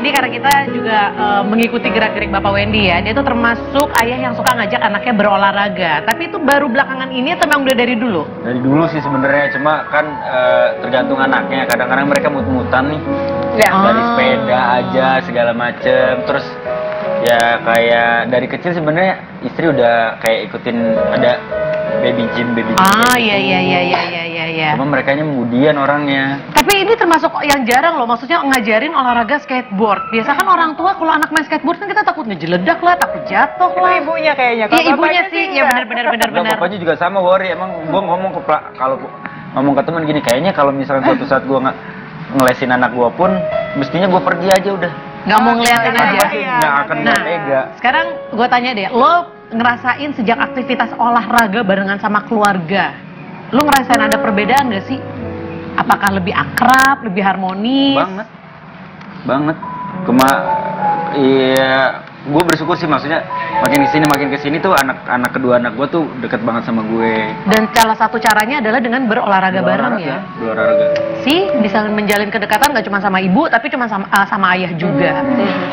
ini karena kita juga mengikuti gerak-gerik Bapak Wendy ya. Dia tuh termasuk ayah yang suka ngajak anaknya berolahraga. Tapi itu baru belakangan ini atau memang udah dari dulu? Dari dulu sih sebenarnya, cuma kan tergantung anaknya. Kadang-kadang mereka mut-mutan nih. Ya. Dari sepeda aja segala macem. Terus ya kayak dari kecil sebenarnya istri udah kayak ikutin ada baby gym. Ah iya. Cuma mereka kemudian orangnya. Tapi ini termasuk yang jarang loh, maksudnya ngajarin olahraga skateboard. Biasa kan orang tua kalau anak main skateboard kan kita takut ngejeledak lah, takut jatuh lah. Ibunya kayaknya. Iya ibunya sih, ya benar. Bapaknya juga sama, worry. Emang gua ngomong kalau ngomong ke teman gini, kayaknya kalau misalnya suatu saat gua ngelesin anak gua pun, mestinya gua pergi aja udah. Nggak mau ngeliatin aja. Nggak akan tega. Sekarang gue tanya deh, lo ngerasain sejak aktivitas olahraga barengan sama keluarga, lo ngerasain ada perbedaan gak sih? Apakah lebih akrab, lebih harmonis? Banget. Iya, gue bersyukur sih, maksudnya makin kesini tuh kedua anak gue tuh deket banget sama gue. Dan salah satu caranya adalah dengan berolahraga bareng ya. Berolahraga. Sih bisa menjalin kedekatan gak cuma sama ibu, tapi cuma sama ayah juga.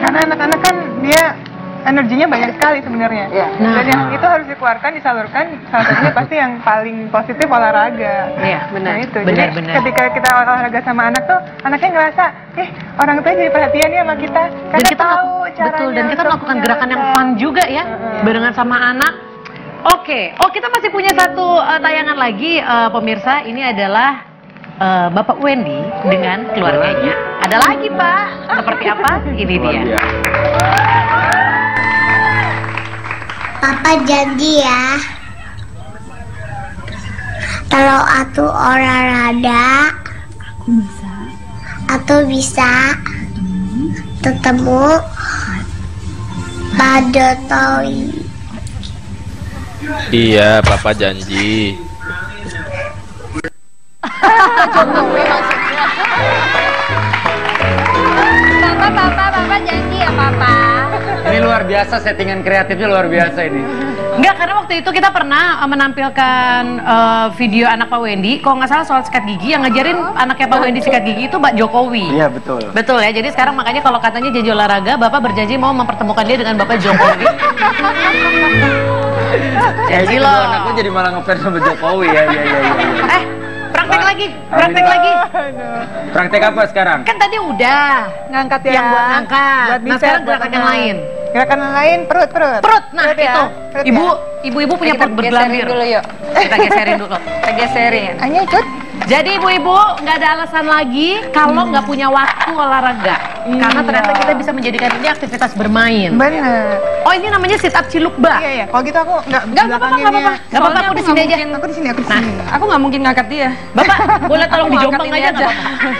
Karena anak-anak kan dia energinya banyak sekali sebenarnya. Nah. Dan yang itu harus dikeluarkan, disalurkan. Salah satunya pasti yang paling positif olahraga. Iya, benar. Nah itu. Benar. Jadi ketika kita olahraga sama anak tuh, anaknya ngerasa, orang tua jadi perhatian ya sama kita. Karena Dan kita tahu caranya. betul, dan kita melakukan gerakan yang fun juga ya, barengan sama anak. Oke, kita masih punya satu tayangan lagi pemirsa. Ini adalah Bapak Wendy dengan keluarganya. Ada lagi Pak, seperti apa? Ini dia. Papa janji ya, kalau aku olahraga, aku bisa ketemu Pak Jokowi. Iya, Papa janji. Jokowi maksudnya. Papa janji ya Papa. Ini luar biasa, settingan kreatifnya luar biasa ini. Enggak, karena waktu itu kita pernah menampilkan video anak Pak Wendy, kalau nggak salah soal sikat gigi, yang ngajarin anaknya Pak Wendy sikat gigi itu Pak Jokowi. Iya betul. Betul ya, jadi sekarang makanya kalau katanya janji olahraga, Bapak berjanji mau mempertemukan dia dengan Bapak Jokowi. Jadi lo. Anaknya jadi malah ngefans sama Jokowi ya. Praktek lagi. Praktek apa sekarang? Kan tadi udah Ngangkat ya. yang buat ngangkat. Nah sekarang gerakan yang lain. Gerakan yang lain, perut. Nah Perut ya, itu. perut ya. Ibu-ibu punya perut bergelambir. Dulu yuk. Kita geserin dulu. Kita geserin. Anya ikut? Jadi ibu-ibu nggak ada alasan lagi kalau nggak punya waktu olahraga. Karena ternyata kita bisa menjadikan ini aktivitas bermain. Bener. Oh ini namanya sit up cilukba. Iya. Kalau gitu aku Nggak apa-apa, aku di sini aja. Aku di sini. Aku nggak mungkin ngangkat dia. Bapak boleh tolong Aku dijompang angkat ini aja nggak aja. apa-apa.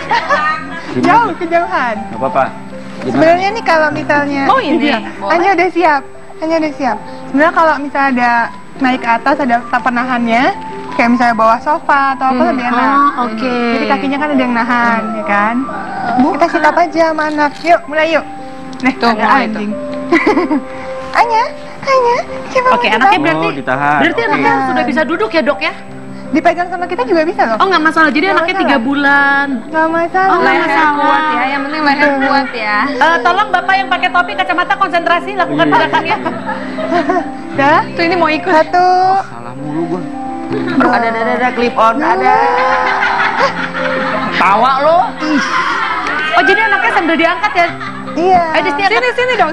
Jauh, kejauhan. Gak apa-apa. Sebenarnya nih kalau misalnya ini. Anya udah siap. Sebenarnya kalau misalnya ada naik ke atas, ada penahannya, kayak misalnya bawah sofa atau apa lebih enak. Oke. Jadi kakinya kan ada yang nahan, ya kan? Kita sit up aja sama anak. Yuk, mulai yuk. Nih, Tuh, ada mulai anjing. Anya, coba. Oke, anaknya berarti ditahan. Berarti anaknya sudah bisa duduk ya dok ya? Dipegang sama kita juga bisa loh. Oh nggak masalah, jadi Nggak anaknya 3 masalah. bulan. Nggak masalah. Oh, nggak Leher masalah. kuat ya, yang penting leher kuat ya. Tolong bapak yang pakai topi kacamata konsentrasi lakukan gerakannya. Dah. Tuh ini mau ikut. Satu. Salah mulu gue. Ada clip on, ada. Tawa lo. Oh jadi anaknya sambil diangkat ya? Iya. Ayo di Sini dong.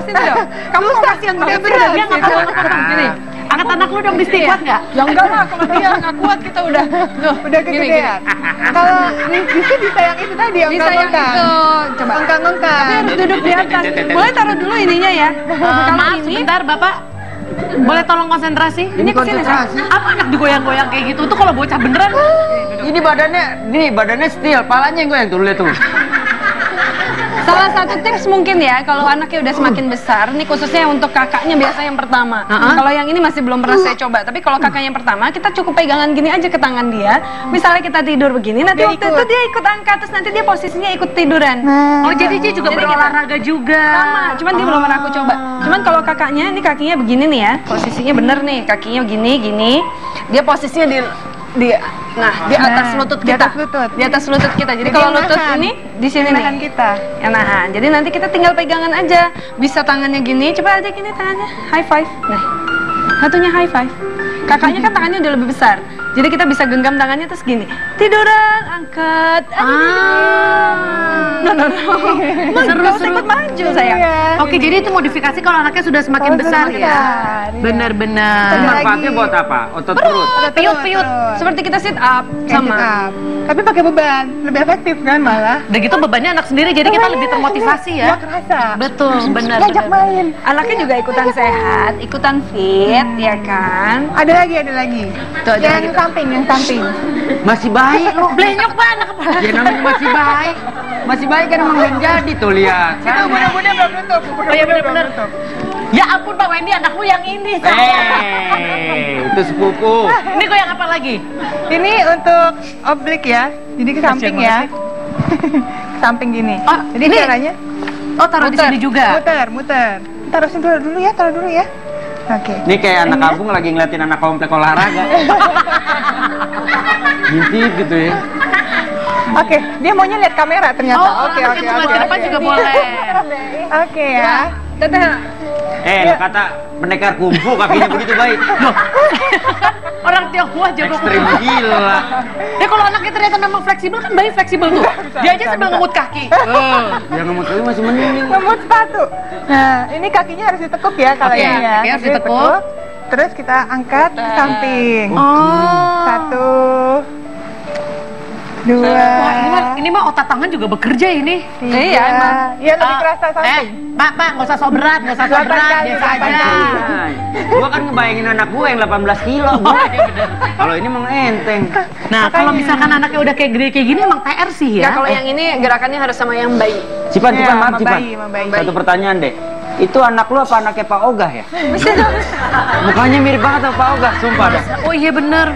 Kamu kasihan banget berat. dia nggak kuat. Gini. Angkat anak lu dong di stick kuat nggak? Ya enggak lah, kalau dia nggak kuat kita udah. Udah kegedean. Kalau bisa yang itu tadi, Bisa yang itu. Coba. Ongkang-ongkang. Tapi harus duduk di atas. Boleh taruh dulu ininya ya. Maaf sebentar bapak. Boleh tolong konsentrasi? Ini kesini saya. Apa anak digoyang-goyang kayak gitu? Tuh kalau bocah beneran. Ini badannya still, palanya yang gue yang tulis tuh. Salah satu tips mungkin ya, kalau anaknya udah semakin besar, nih khususnya untuk kakaknya biasa yang pertama. Kalau yang ini masih belum pernah saya coba, tapi kalau kakaknya yang pertama, kita cukup pegangan gini aja ke tangan dia. Misalnya kita tidur begini, nanti waktu itu dia ikut angkat, terus nanti dia posisinya ikut tiduran. Oh jadi dia juga berolahraga juga. Sama, cuman dia belum pernah aku coba. Cuman kalau kakaknya, ini kakinya begini nih ya, posisinya bener nih, kakinya gini. Dia posisinya di di atas lutut di kita. atas lutut. Di atas lutut kita. Jadi Jadi kalau yang lutut nahan. ini di sini Yang nahan nih. kita. Yang nahan. Jadi nanti kita tinggal pegangan aja. Bisa tangannya gini, coba aja gini tangannya. High five. Nah. Satunya high five. Kakaknya kan tangannya udah lebih besar. Jadi kita bisa genggam tangannya terus gini. Tiduran, angkat. No. Seru ikut maju sayang. Iya. Oke, jadi itu modifikasi kalau anaknya sudah semakin Kalau besar sudah ya. besar, iya. Benar-benar. Ada Manfaatnya lagi. buat apa? Otot perut. Piut-piut. Seperti kita sit up Kayak sama. sit up. Tapi pakai beban, lebih efektif kan malah. Udah gitu bebannya anak sendiri, jadi kita lebih termotivasi ya. Nggak kerasa. Betul, benar. Ngajak benar. main. Anaknya juga ikutan sehat, ikutan fit, ya kan? Ada lagi. Tuh, ada yang lagi tuh. samping. Masih baik loh. Blenyok pak anak kepala. Ya namanya masih baik. Masih baik kan emang belum jadi tuh lihat. Itu mudah-mudahan belum tutup. Oh iya benar-benar. Ya ampun Pak Wendy, anakmu yang ini sayang. Itu sepupu. Ini kok yang apa lagi? Ini untuk oblik ya. Jadi ke samping ya. Ke samping gini. Oh, Jadi ini- caranya Oh taruh di sini juga. muter. Taruhin dulu ya. Oke. Ini kayak anak kampung lagi ngeliatin anak komplek olahraga. Ngintip gitu ya. Oke, dia maunya lihat kamera ternyata. Oh, Oke. ke depan juga boleh. Oke ya. Teteh, Lo kata pendekar kungfu kakinya begitu baik. Loh, orang Tionghoa jago Ekstrim kungfu. gila. Ya kalau anaknya ternyata memang fleksibel kan bayi fleksibel tuh. Dia aja sambil ngemut kaki. Yang ngemut kaki masih mending. Ngemut sepatu. Nah, ini kakinya harus ditekuk ya kalau Oke, ini ya. kaki harus Jadi ditekuk. Terus kita angkat ke samping. Oh. 1, 2, Wah, ini mah otak tangan juga bekerja ini. 3. Iya, emang. Iya, lebih kerasa samping. Pak, nggak usah so berat, nggak usah so 8 berat, kali, biasa 8 aja. kali. Gua kan ngebayangin anak gua yang 18 kilo. Oh, iya bener. Kalau ini emang enteng. Nah, kalau Makanya. misalkan anaknya udah kayak gede kayak gini emang TR sih ya. ya kalau yang ini gerakannya harus sama yang bayi. Cipan, Iya, maaf sama Cipan. bayi, sama bayi. Satu pertanyaan deh. Itu anak lu apa anaknya Pak Ogah ya? Mukanya mirip banget sama Pak Ogah, sumpah dah. Oh iya bener.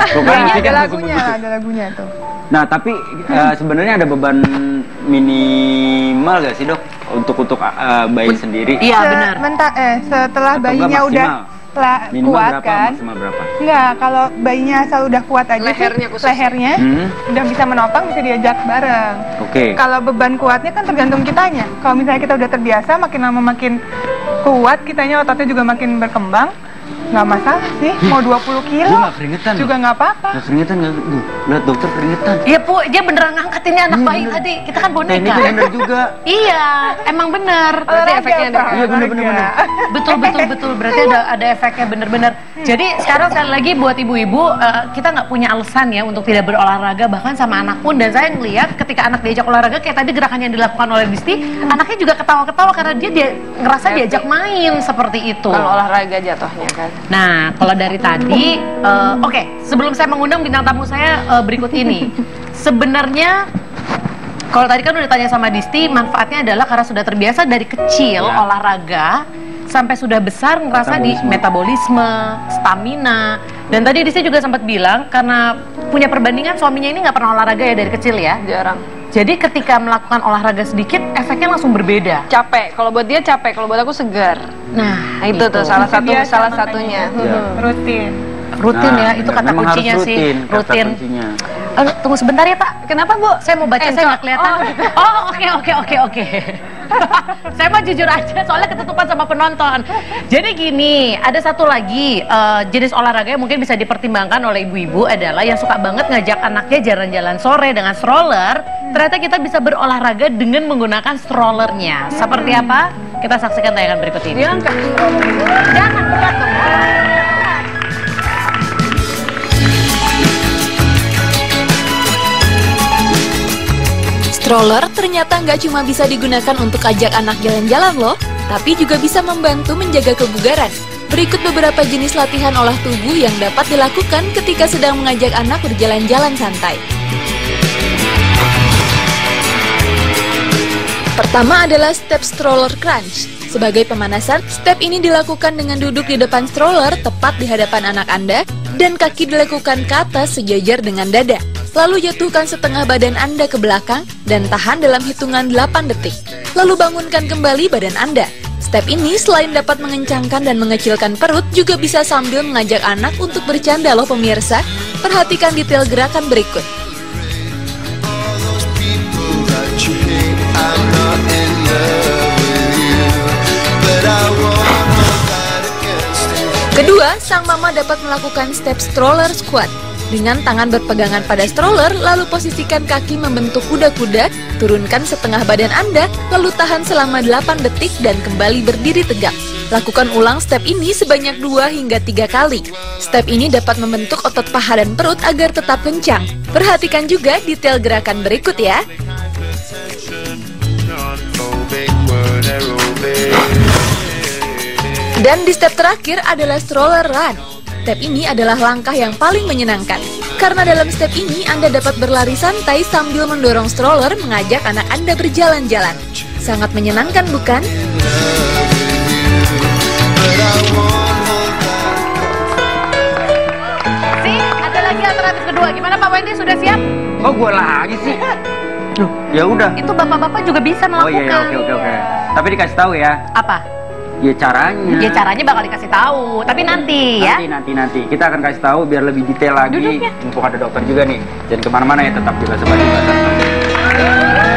Tuh kan, Ada mesti kan langsung lagunya, begitu. ada lagunya tuh. Nah, tapi sebenarnya ada beban minimal gak sih dok untuk bayi sendiri? Iya benar. Setelah Atau bayinya enggak udah maksimal? Minimal kuat berapa? kan? Maksimal berapa? Enggak, kalau bayinya asal udah kuat aja sih, Lehernya khususnya. lehernya Hmm. udah bisa menopang, bisa diajak bareng. Oke. Kalau beban kuatnya kan tergantung kitanya. Kalau misalnya kita udah terbiasa, makin lama makin kuat, kitanya ototnya juga makin berkembang, nggak masalah sih. Mau 20 kilo Dia nggak keringetan juga loh. nggak apa-apa. Nggak keringetan nggak? Duh, lihat dokter keringetan. Iya Bu, dia beneran ngangkat ini anak bayi tadi. Kita kan boneka. Tekniknya bener juga. Iya, emang bener. Berarti Olahraga, efeknya ada. Kak, Iya, bener. olahraga. Betul. Berarti ada efeknya bener-bener. Jadi sekarang sekali lagi buat ibu-ibu, kita nggak punya alasan ya untuk tidak berolahraga bahkan sama anak pun. Dan saya ngelihat ketika anak diajak olahraga kayak tadi gerakan yang dilakukan oleh Disti, anaknya juga ketawa-ketawa karena dia ngerasa diajak main seperti itu. Kalau olahraga jatuhnya kan. Nah, kalau dari tadi, oke, sebelum saya mengundang bintang tamu saya berikut ini. Sebenarnya, kalau tadi kan udah tanya sama Disti, manfaatnya adalah karena sudah terbiasa dari kecil Ya. olahraga, sampai sudah besar ngerasa di metabolisme, stamina. Dan tadi Disti juga sempat bilang, karena punya perbandingan suaminya ini nggak pernah olahraga ya dari kecil ya. Jarang. Jadi ketika melakukan olahraga sedikit, efeknya langsung berbeda. Capek. Kalau buat dia capek, kalau buat aku segar. Nah, Nah, itu tuh salah Terbiasa salah makanya. satunya. Iya. Rutin. rutin Nah, ya, itu benar. kata Memang kuncinya harus sih. kata Rutin. kuncinya. Tunggu sebentar ya Pak. Kenapa Bu? Saya mau baca, saya nggak kelihatan. Oh, oke. Saya mah jujur aja, soalnya ketutupan sama penonton. Jadi gini, ada satu lagi jenis olahraga yang mungkin bisa dipertimbangkan oleh ibu-ibu adalah yang suka banget ngajak anaknya jalan-jalan sore dengan stroller. Ternyata kita bisa berolahraga dengan menggunakan strollernya. Seperti apa? Kita saksikan tayangan berikut ini. Dia angkat. Jangan berat dong. Stroller ternyata nggak cuma bisa digunakan untuk ajak anak jalan-jalan loh, tapi juga bisa membantu menjaga kebugaran. Berikut beberapa jenis latihan olah tubuh yang dapat dilakukan ketika sedang mengajak anak berjalan-jalan santai. Pertama adalah step stroller crunch. Sebagai pemanasan, step ini dilakukan dengan duduk di depan stroller tepat di hadapan anak Anda dan kaki dilakukan ke atas sejajar dengan dada. Lalu jatuhkan setengah badan Anda ke belakang dan tahan dalam hitungan 8 detik. Lalu bangunkan kembali badan Anda. Step ini selain dapat mengencangkan dan mengecilkan perut, juga bisa sambil mengajak anak untuk bercanda loh pemirsa. Perhatikan detail gerakan berikut. Kedua, sang mama dapat melakukan step stroller squat. Dengan tangan berpegangan pada stroller, lalu posisikan kaki membentuk kuda-kuda, turunkan setengah badan Anda, lalu tahan selama 8 detik dan kembali berdiri tegak. Lakukan ulang step ini sebanyak 2 hingga 3 kali. Step ini dapat membentuk otot paha dan perut agar tetap kencang. Perhatikan juga detail gerakan berikut ya. Dan di step terakhir adalah stroller run. Step ini adalah langkah yang paling menyenangkan. Karena dalam step ini Anda dapat berlari santai sambil mendorong stroller mengajak anak Anda berjalan-jalan. Sangat menyenangkan bukan? Ada lagi alternatif kedua. Gimana Pak Wendy, sudah siap? Kok gue lagi sih? Ya udah. Itu bapak-bapak juga bisa melakukan. Oh iya, oke. Tapi dikasih tahu ya. Apa? Ya caranya. Ya caranya bakal dikasih tahu, tapi nanti ya. Nanti kita akan kasih tahu biar lebih detail lagi. Duduknya. Mumpung ada dokter juga nih. Jangan kemana-mana ya, tetap di Basah Basi.